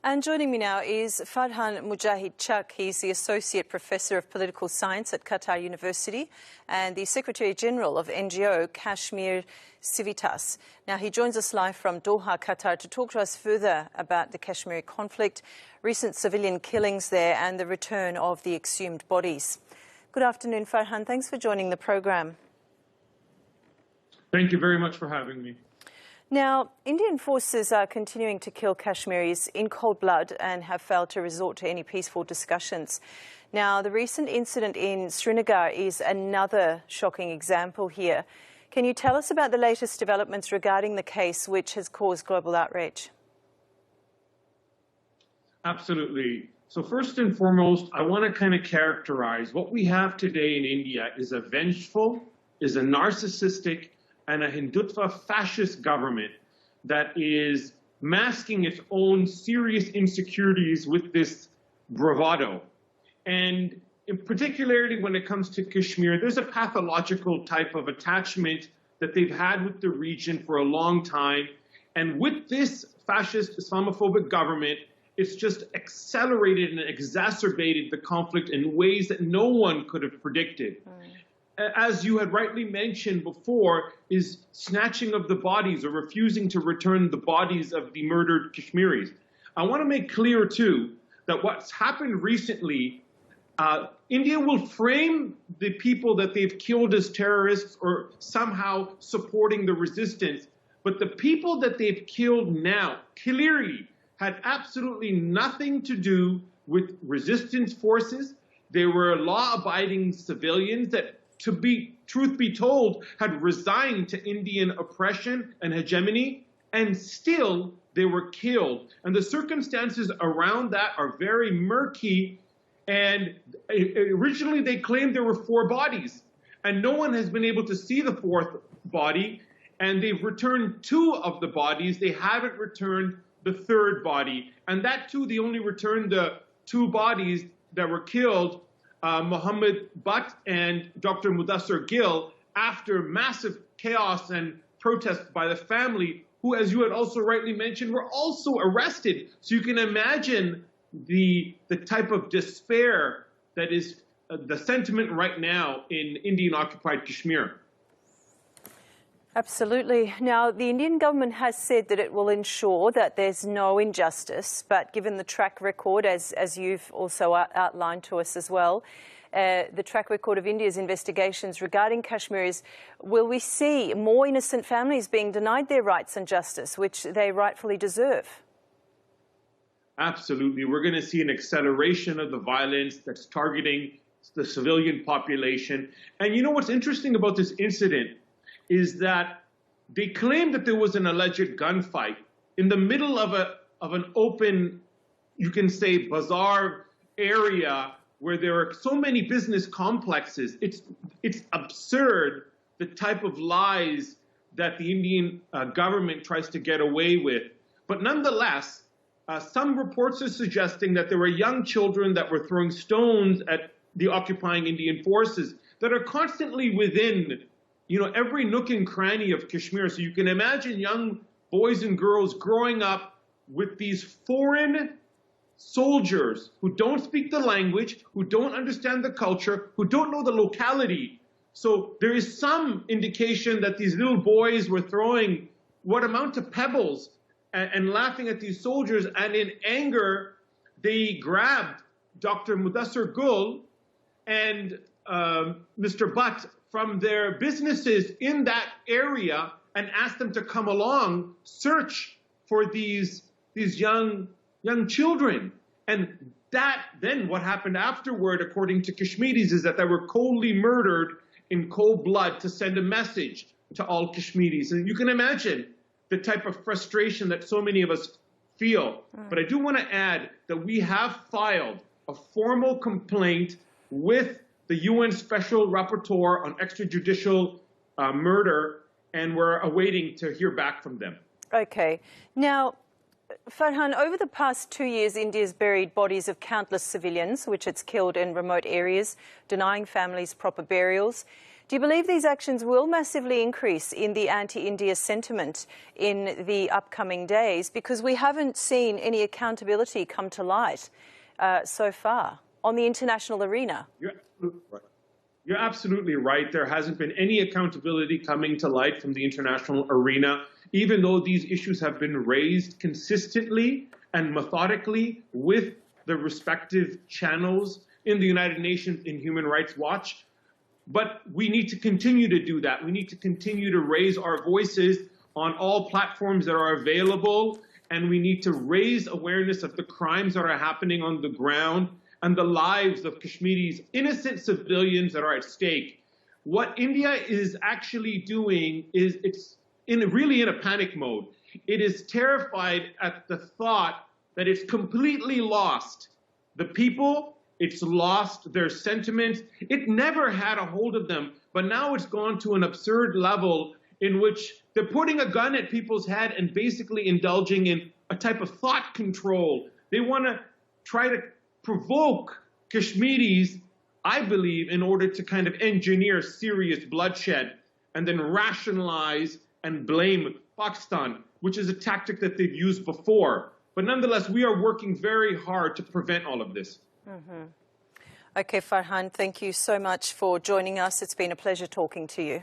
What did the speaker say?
And joining me now is Farhan Mujahid Chuck. He's the Associate Professor of Political Science at Qatar University and the Secretary General of NGO Kashmir Civitas. Now, he joins us live from Doha, Qatar, to talk to us further about the Kashmiri conflict, recent civilian killings there and the return of the exhumed bodies. Good afternoon, Farhan. Thanks for joining the program. Thank you very much for having me. Now, Indian forces are continuing to kill Kashmiris in cold blood and have failed to resort to any peaceful discussions. Now, the recent incident in Srinagar is another shocking example here. Can you tell us about the latest developments regarding the case which has caused global outrage? Absolutely. So first and foremost, I want to kind of characterize what we have today in India is a vengeful, is a narcissistic, and a Hindutva fascist government that is masking its own serious insecurities with this bravado. And in particularly when it comes to Kashmir, there's a pathological type of attachment that they've had with the region for a long time. And with this fascist Islamophobic government, it's just accelerated and exacerbated the conflict in ways that no one could have predicted. As you had rightly mentioned before, is snatching of the bodies or refusing to return the bodies of the murdered Kashmiris. I want to make clear, too, that what's happened recently, India will frame the people that they've killed as terrorists or somehow supporting the resistance. But the people that they've killed now clearly had absolutely nothing to do with resistance forces. They were law-abiding civilians that, truth be told, had resigned to Indian oppression and hegemony, and still they were killed. And the circumstances around that are very murky. And originally they claimed there were 4 bodies, and no one has been able to see the 4th body. And they've returned 2 of the bodies. They haven't returned the 3rd body. And that too, they only returned the 2 bodies that were killed, Muhammad Butt and Dr. Mudassir Gill, after massive chaos and protests by the family, who, as you had also rightly mentioned, were also arrested. So you can imagine the type of despair that is the sentiment right now in Indian-occupied Kashmir. Absolutely. Now, the Indian government has said that it will ensure that there's no injustice, but given the track record, as you've also outlined to us as well, the track record of India's investigations regarding Kashmiris, will we see more innocent families being denied their rights and justice, which they rightfully deserve? Absolutely. We're going to see an acceleration of the violence that's targeting the civilian population. And you know what's interesting about this incident is that they claim that there was an alleged gunfight in the middle of an open, you can say, bazaar area where there are so many business complexes. It's absurd, the type of lies that the Indian government tries to get away with. But nonetheless, some reports are suggesting that there were young children that were throwing stones at the occupying Indian forces that are constantly within every nook and cranny of Kashmir. So you can imagine young boys and girls growing up with these foreign soldiers who don't speak the language, who don't understand the culture, who don't know the locality. So there is some indication that these little boys were throwing what amount to pebbles and laughing at these soldiers. And in anger, they grabbed Dr. Mudassir Gul and Mr. Butt from their businesses in that area and asked them to come along, search for these young children. And then what happened afterward, according to Kashmiris, is that they were coldly murdered in cold blood to send a message to all Kashmiris. And you can imagine the type of frustration that so many of us feel. But I do want to add that we have filed a formal complaint with the UN Special Rapporteur on extrajudicial murder, and we're awaiting to hear back from them. Okay. Now, Farhan, over the past 2 years, India's buried bodies of countless civilians, which it's killed in remote areas, denying families proper burials. Do you believe these actions will massively increase in the anti-India sentiment in the upcoming days? Because we haven't seen any accountability come to light so far on the international arena. You're absolutely right. There hasn't been any accountability coming to light from the international arena, even though these issues have been raised consistently and methodically with the respective channels in the United Nations in Human Rights Watch. But we need to continue to do that. We need to continue to raise our voices on all platforms that are available, and we need to raise awareness of the crimes that are happening on the ground and the lives of Kashmiris, innocent civilians that are at stake. What India is actually doing is it's really in a panic mode. It is terrified at the thought that it's completely lost the people. It's lost their sentiments. It never had a hold of them, but now it's gone to an absurd level in which they're putting a gun at people's head and basically indulging in a type of thought control. They want to try to provoke Kashmiris, I believe, in order to kind of engineer serious bloodshed and then rationalize and blame Pakistan, which is a tactic that they've used before. But nonetheless, we are working very hard to prevent all of this. Okay, Farhan, thank you so much for joining us. It's been a pleasure talking to you.